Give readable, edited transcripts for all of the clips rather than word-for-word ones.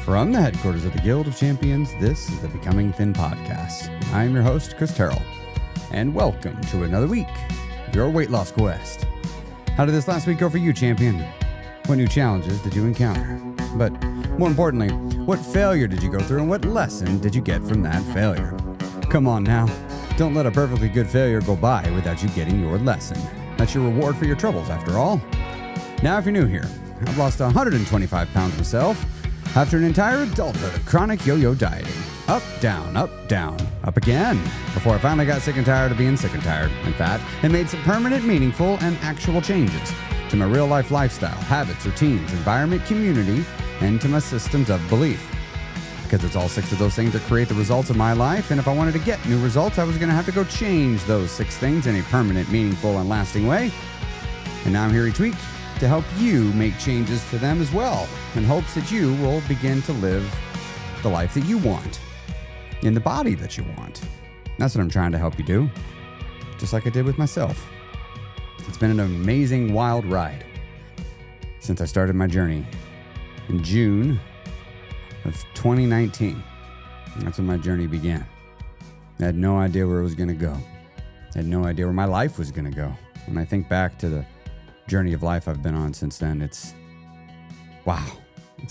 From the headquarters of the Guild of Champions, this is the Becoming Thin Podcast. I am your host, Chris Terrell, and welcome to another week of your weight loss quest. How did this last week go for you, champion? What new challenges did you encounter? But more importantly, what failure did you go through and what lesson did you get from that failure? Come on now, don't let a perfectly good failure go by without you getting your lesson. That's your reward for your troubles, after all. Now, if you're new here, I've lost 125 pounds myself after an entire adulthood of chronic yo-yo dieting. Up, down, up again. Before I finally got sick and tired of being sick and tired, in fact, and made some permanent, meaningful, and actual changes to my real-life lifestyle, habits, routines, environment, community, and to my systems of belief. Because it's all 6 of those things that create the results of my life, and if I wanted to get new results, I was going to have to go change those 6 things in a permanent, meaningful, and lasting way. And now I'm here each week to help you make changes to them as well, in hopes that you will begin to live the life that you want, in the body that you want. That's what I'm trying to help you do, just like I did with myself. It's been an amazing, wild ride since I started my journey in June of 2019. That's when my journey began. I had no idea where it was going to go. I had no idea where my life was going to go. When I think back to the journey of life I've been on since then, it's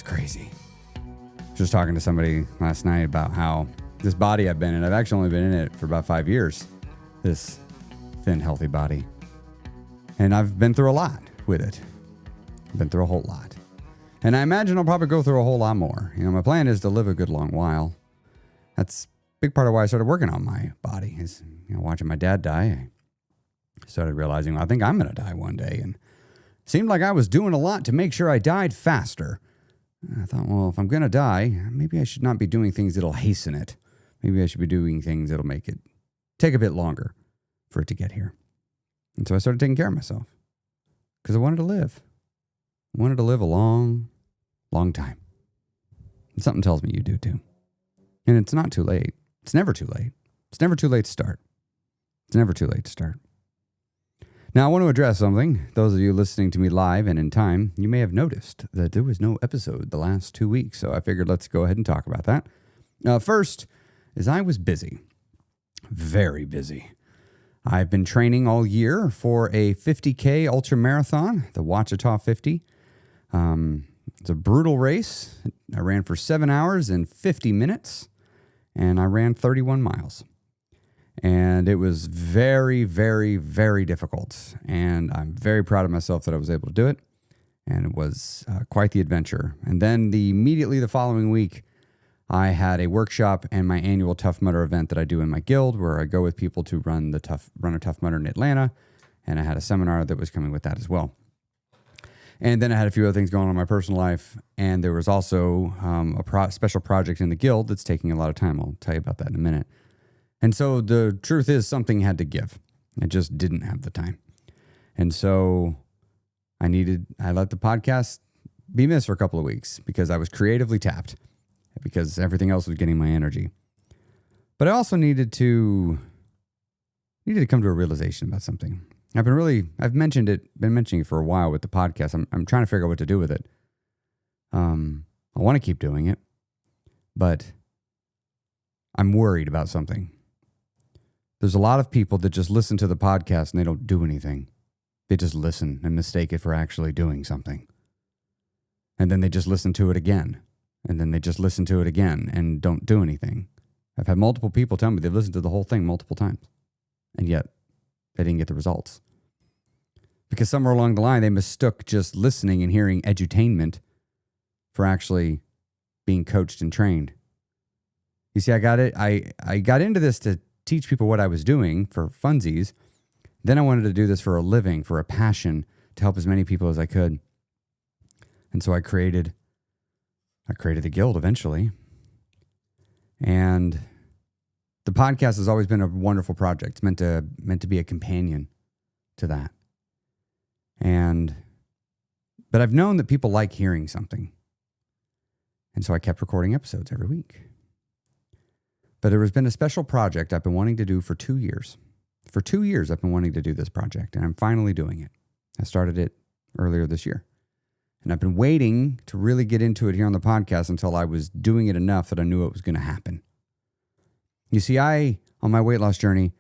crazy. I was just talking to somebody last night about how this body I've been in, I've actually only been in it for about 5 years, this thin, healthy body. And I've been through a lot with it. I've been through a whole lot. And I imagine I'll probably go through a whole lot more. You know, my plan is to live a good long while. That's a big part of why I started working on my body is, watching my dad die. I started realizing, I think I'm going to die one day. And it seemed like I was doing a lot to make sure I died faster. And I thought, well, if I'm going to die, maybe I should not be doing things that'll hasten it. Maybe I should be doing things that'll make it take a bit longer for it to get here. And so I started taking care of myself because I wanted to live. I wanted to live a long time. And something tells me you do too. And it's not too late. It's never too late. It's never too late to start. It's never too late to start. Now, I want to address something. Those of you listening to me live and in time, you may have noticed that there was no episode the last 2 weeks. So I figured let's go ahead and talk about that. First is I was busy. Very busy. I've been training all year for a 50K ultramarathon, the Ouachita 50. It's a brutal race. I ran for 7 hours and 50 minutes, and I ran 31 miles. And it was very, very, very difficult. And I'm very proud of myself that I was able to do it. And it was quite the adventure. And then immediately the following week, I had a workshop and my annual Tough Mudder event that I do in my guild, where I go with people to run a Tough Mudder in Atlanta. And I had a seminar that was coming with that as well. And then I had a few other things going on in my personal life. And there was also a special project in the guild that's taking a lot of time. I'll tell you about that in a minute. And so the truth is something had to give. I just didn't have the time. And so I let the podcast be missed for a couple of weeks because I was creatively tapped, because everything else was getting my energy. But I also needed to come to a realization about something. I've mentioned it for a while with the podcast. I'm trying to figure out what to do with it. I want to keep doing it, but I'm worried about something. There's a lot of people that just listen to the podcast and they don't do anything. They just listen and mistake it for actually doing something. And then they just listen to it again. And then they just listen to it again and don't do anything. I've had multiple people tell me they've listened to the whole thing multiple times. And yet they didn't get the results. Because somewhere along the line, they mistook just listening and hearing edutainment for actually being coached and trained. You see, I got into this to teach people what I was doing for funsies. Then I wanted to do this for a living, for a passion, to help as many people as I could. And so I created the guild eventually. And the podcast has always been a wonderful project. It's meant to be a companion to that. But I've known that people like hearing something. And so I kept recording episodes every week. But there has been a special project I've been wanting to do for 2 years. For 2 years, I've been wanting to do this project, and I'm finally doing it. I started it earlier this year. And I've been waiting to really get into it here on the podcast until I was doing it enough that I knew it was going to happen. You see, I, on my weight loss journey,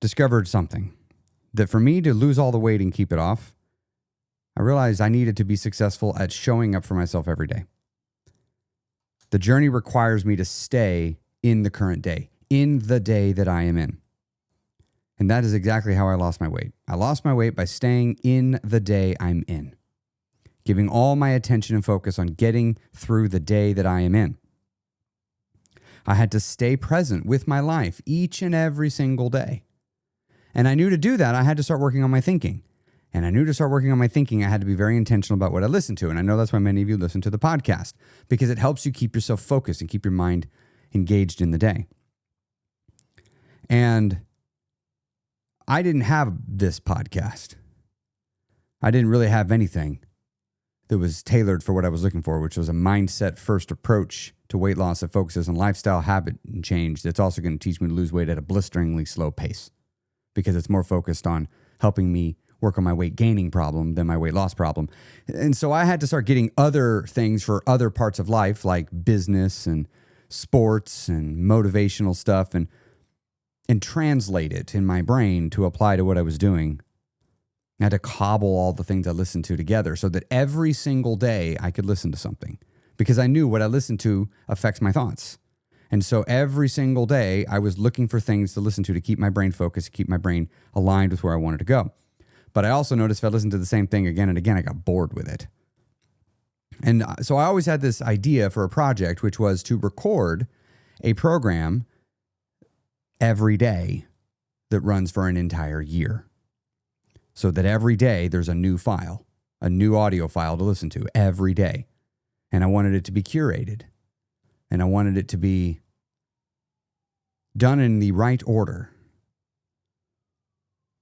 discovered something. That for me to lose all the weight and keep it off, I realized I needed to be successful at showing up for myself every day. The journey requires me to stay in the current day, in the day that I am in. And that is exactly how I lost my weight. I lost my weight by staying in the day I'm in, giving all my attention and focus on getting through the day that I am in. I had to stay present with my life each and every single day. And I knew to do that, I had to start working on my thinking. And I knew to start working on my thinking, I had to be very intentional about what I listened to. And I know that's why many of you listen to the podcast, because it helps you keep yourself focused and keep your mind engaged in the day. And I didn't have this podcast. I didn't really have anything that was tailored for what I was looking for, which was a mindset-first approach to weight loss that focuses on lifestyle, habit, and change. That's also going to teach me to lose weight at a blisteringly slow pace, because it's more focused on helping me work on my weight gaining problem than my weight loss problem. And so I had to start getting other things for other parts of life, like business and sports and motivational stuff, and translate it in my brain to apply to what I was doing. I had to cobble all the things I listened to together so that every single day I could listen to something, because I knew what I listened to affects my thoughts. And so every single day I was looking for things to listen to keep my brain focused, keep my brain aligned with where I wanted to go. But I also noticed if I listened to the same thing again and again, I got bored with it. And so I always had this idea for a project, which was to record a program every day that runs for an entire year, so that every day there's a new file, a new audio file to listen to every day. And I wanted it to be curated, and I wanted it to be done in the right order.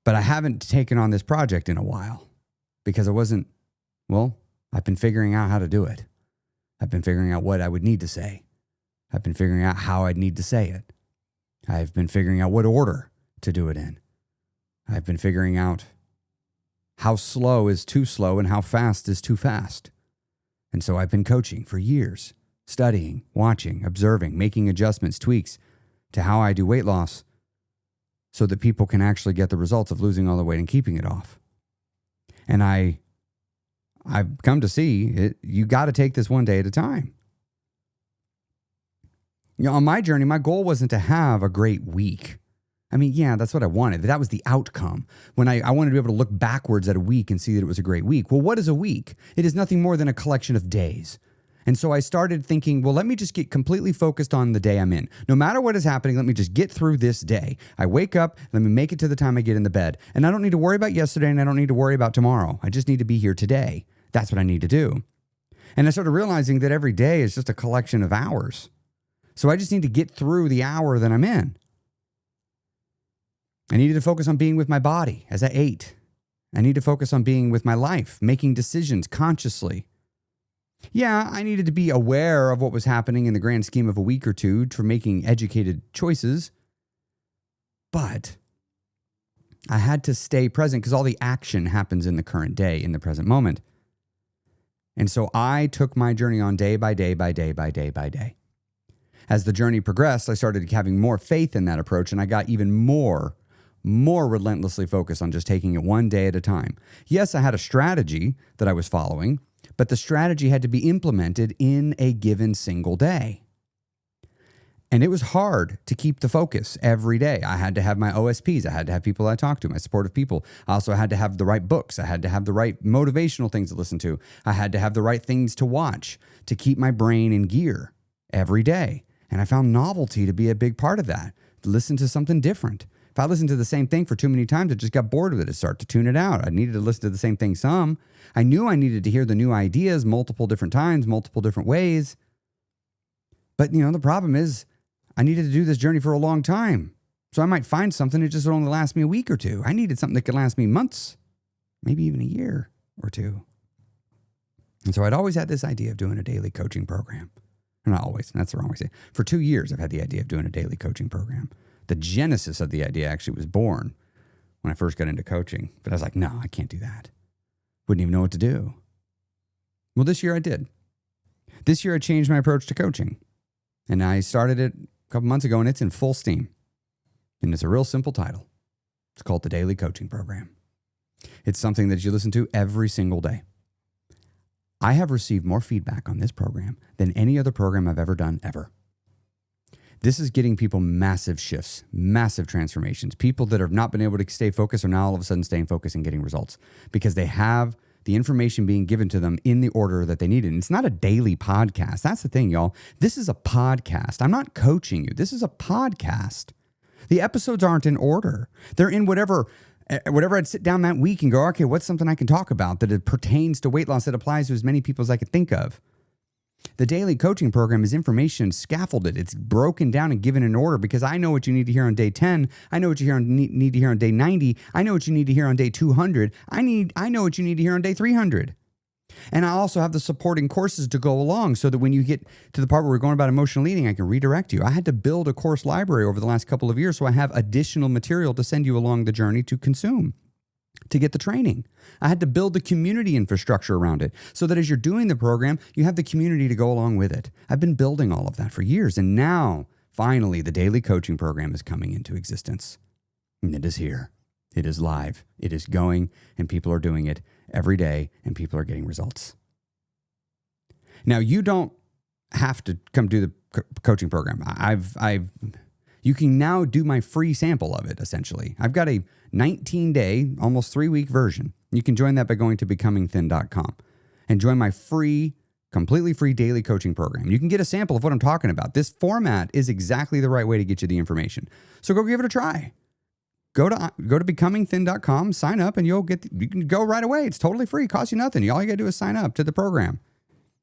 But I haven't taken on this project in a while because I've been figuring out how to do it. I've been figuring out what I would need to say. I've been figuring out how I'd need to say it. I've been figuring out what order to do it in. I've been figuring out how slow is too slow and how fast is too fast. And so I've been coaching for years, studying, watching, observing, making adjustments, tweaks to how I do weight loss, so that people can actually get the results of losing all the weight and keeping it off. And I've come to see it, you got to take this one day at a time. You know, on my journey, my goal wasn't to have a great week. I mean, yeah, that's what I wanted. That was the outcome. When I wanted to be able to look backwards at a week and see that it was a great week. Well, what is a week? It is nothing more than a collection of days. And so I started thinking, well, let me just get completely focused on the day I'm in. No matter what is happening, let me just get through this day. I wake up, let me make it to the time I get in the bed. And I don't need to worry about yesterday, and I don't need to worry about tomorrow. I just need to be here today. That's what I need to do. And I started realizing that every day is just a collection of hours. So I just need to get through the hour that I'm in. I needed to focus on being with my body as I ate. I need to focus on being with my life, making decisions consciously. Yeah, I needed to be aware of what was happening in the grand scheme of a week or two for making educated choices. But I had to stay present because all the action happens in the current day, in the present moment. And so I took my journey on day by day by day by day by day. As the journey progressed, I started having more faith in that approach, and I got even more relentlessly focused on just taking it one day at a time. Yes, I had a strategy that I was following, but the strategy had to be implemented in a given single day. And it was hard to keep the focus every day. I had to have my OSPs. I had to have people I talked to, my supportive people. I also had to have the right books. I had to have the right motivational things to listen to. I had to have the right things to watch to keep my brain in gear every day. And I found novelty to be a big part of that. Listen to something different. If I listened to the same thing for too many times, I just got bored with it. I'd start to tune it out. I needed to listen to the same thing some. I knew I needed to hear the new ideas multiple different times, multiple different ways. But, the problem is I needed to do this journey for a long time. So I might find something that just would only last me a week or two. I needed something that could last me months, maybe even a year or two. And so I'd always had this idea of doing a daily coaching program. Not always, that's the wrong way to say it. For 2 years, I've had the idea of doing a daily coaching program. The genesis of the idea actually was born when I first got into coaching. But I was like, no, I can't do that. Wouldn't even know what to do. Well, this year I did. This year I changed my approach to coaching. And I started it a couple months ago, and it's in full steam. And it's a real simple title. It's called the Daily Coaching Program. It's something that you listen to every single day. I have received more feedback on this program than any other program I've ever done, ever. This is getting people massive shifts, massive transformations. People that have not been able to stay focused are now all of a sudden staying focused and getting results because they have the information being given to them in the order that they need it. And it's not a daily podcast. That's the thing, y'all. This is a podcast. I'm not coaching you. This is a podcast. The episodes aren't in order. They're in whatever I'd sit down that week and go, okay, what's something I can talk about that it pertains to weight loss that applies to as many people as I could think of. The daily coaching program is information scaffolded. It's broken down and given in order because I know what you need to hear on day 10. I know what you need to hear on day 90. I know what you need to hear on day 200. I know what you need to hear on day 300. And I also have the supporting courses to go along so that when you get to the part where we're going about emotional eating, I can redirect you. I had to build a course library over the last couple of years so I have additional material to send you along the journey to consume, to get the training. I had to build the community infrastructure around it so that as you're doing the program, you have the community to go along with it. I've been building all of that for years. And now, finally, the daily coaching program is coming into existence. And it is here. It is live. It is going, and people are doing it every day, and people are getting results. Now, you don't have to come do the coaching program. You can now do my free sample of it, essentially. I've got a 19-day, almost 3-week version. You can join that by going to becomingthin.com and join my free, completely free daily coaching program. You can get a sample of what I'm talking about. This format is exactly the right way to get you the information. So go give it a try. Go to becomingthin.com, sign up, and you can go right away. It's totally free. It costs you nothing. All you got to do is sign up to the program.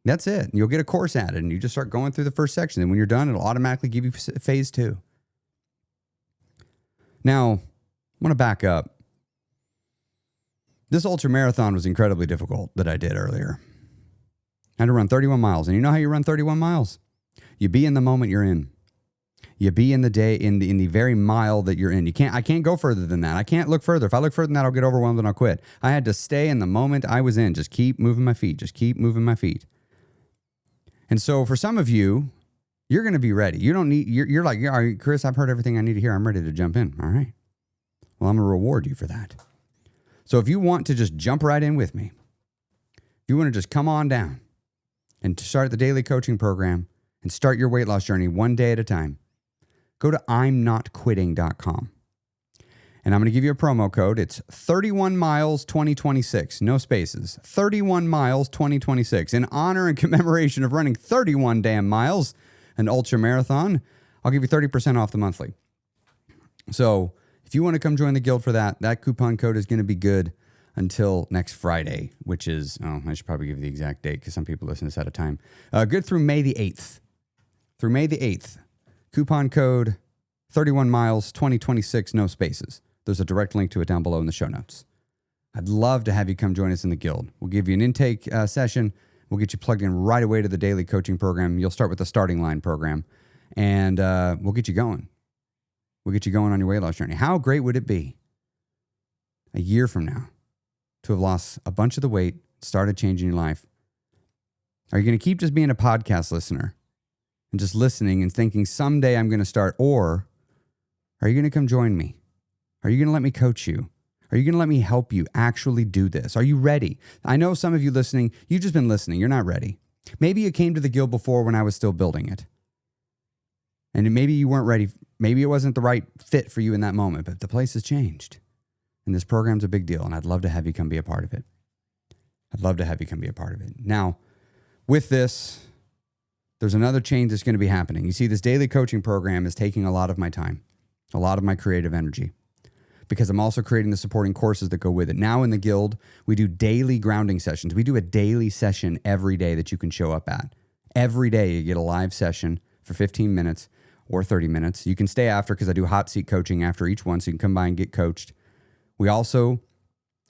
That's it. You'll get a course added, and you just start going through the first section. And when you're done, it'll automatically give you phase 2. Now, I want to back up. This ultramarathon was incredibly difficult that I did earlier. I had to run 31 miles. And you know how you run 31 miles? You be in the moment you're in. You be in the day, in the very mile that you're in. I can't go further than that. I can't look further. If I look further than that, I'll get overwhelmed and I'll quit. I had to stay in the moment I was in. Just keep moving my feet. Just keep moving my feet. And so for some of you, you're going to be ready. You're like, all right, Chris, I've heard everything I need to hear. I'm ready to jump in. All right. Well, I'm going to reward you for that. So if you want to just jump right in with me, if you want to just come on down and to start the daily coaching program and start your weight loss journey one day at a time, go to imnotquitting.com. And I'm going to give you a promo code. It's 31 miles 2026, no spaces. 31 miles 2026. In honor and commemoration of running 31 damn miles, an ultra marathon, I'll give you 30% off the monthly. So if you want to come join the guild for that coupon code is going to be good until next Friday, which is, I should probably give you the exact date because some people listen to this at a time. Good through May the 8th. Through May the 8th. Coupon code 31 miles 2026, no spaces. There's a direct link to it down below in the show notes. I'd love to have you come join us in the guild. We'll give you an intake session. We'll get you plugged in right away to the daily coaching program. You'll start with the starting line program, and we'll get you going. We'll get you going on your weight loss journey. How great would it be a year from now to have lost a bunch of the weight, started changing your life? Are you going to keep just being a podcast listener and just listening and thinking someday I'm going to start? Or are you going to come join me? Are you going to let me coach you? Are you going to let me help you actually do this? Are you ready? I know some of you listening, you've just been listening. You're not ready. Maybe you came to the guild before when I was still building it. And maybe you weren't ready. Maybe it wasn't the right fit for you in that moment, but the place has changed. And this program's a big deal, and I'd love to have you come be a part of it. I'd love to have you come be a part of it. Now, with this, there's another change that's going to be happening. You see, this daily coaching program is taking a lot of my time, a lot of my creative energy, because I'm also creating the supporting courses that go with it. Now in the guild, we do daily grounding sessions. We do a daily session every day that you can show up at. Every day you get a live session for 15 minutes or 30 minutes. You can stay after because I do hot seat coaching after each one, so you can come by and get coached. We also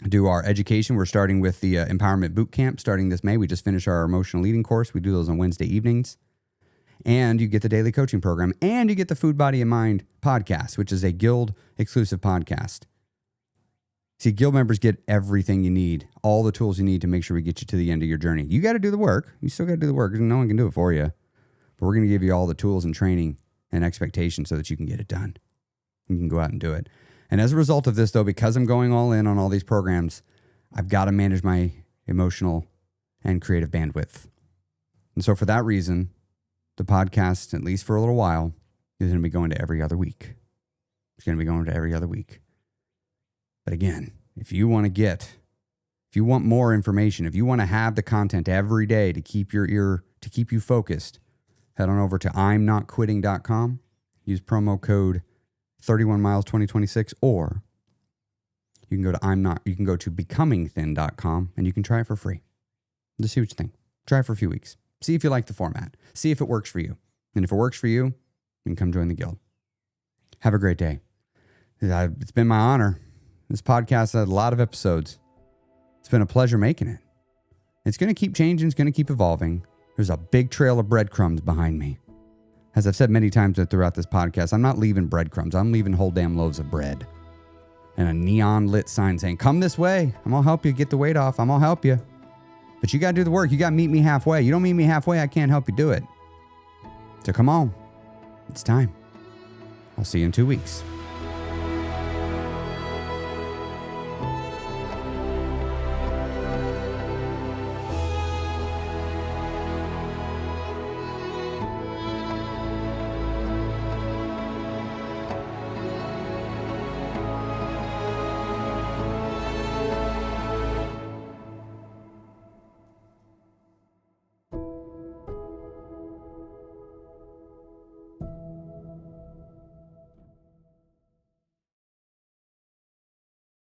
do our education. We're starting with the Empowerment Bootcamp starting this May. We just finished our emotional eating course. We do those on Wednesday evenings. And you get the daily coaching program, and you get the Food, Body, and Mind podcast, which is a guild exclusive podcast. See, Guild members get everything you need, all the tools you need to make sure we get you to the end of your journey. You got to do the work. You still got to do the work. No one can do it for you. But we're going to give you all the tools and training and expectations so that you can get it done. You can go out and do it. And as a result of this, though, because I'm going all in on all these programs, I've got to manage my emotional and creative bandwidth. And so for that reason, the podcast, at least for a little while, is going to be going to every other week. It's going to be going to every other week. But again, if you want more information, if you want to have the content every day to keep you focused, head on over to imnotquitting.com. Use promo code 31miles2026, or you can go to becomingthin.com and you can try it for free. Just see what you think. Try it for a few weeks. See if you like the format. See if it works for you. And if it works for you, you can come join the guild. Have a great day. It's been my honor. This podcast had a lot of episodes. It's been a pleasure making it. It's going to keep changing. It's going to keep evolving. There's a big trail of breadcrumbs behind me. As I've said many times throughout this podcast, I'm not leaving breadcrumbs. I'm leaving whole damn loaves of bread. And a neon lit sign saying, come this way. I'm going to help you get the weight off. I'm going to help you. But you got to do the work. You got to meet me halfway. You don't meet me halfway, I can't help you do it. So come on. It's time. I'll see you in 2 weeks.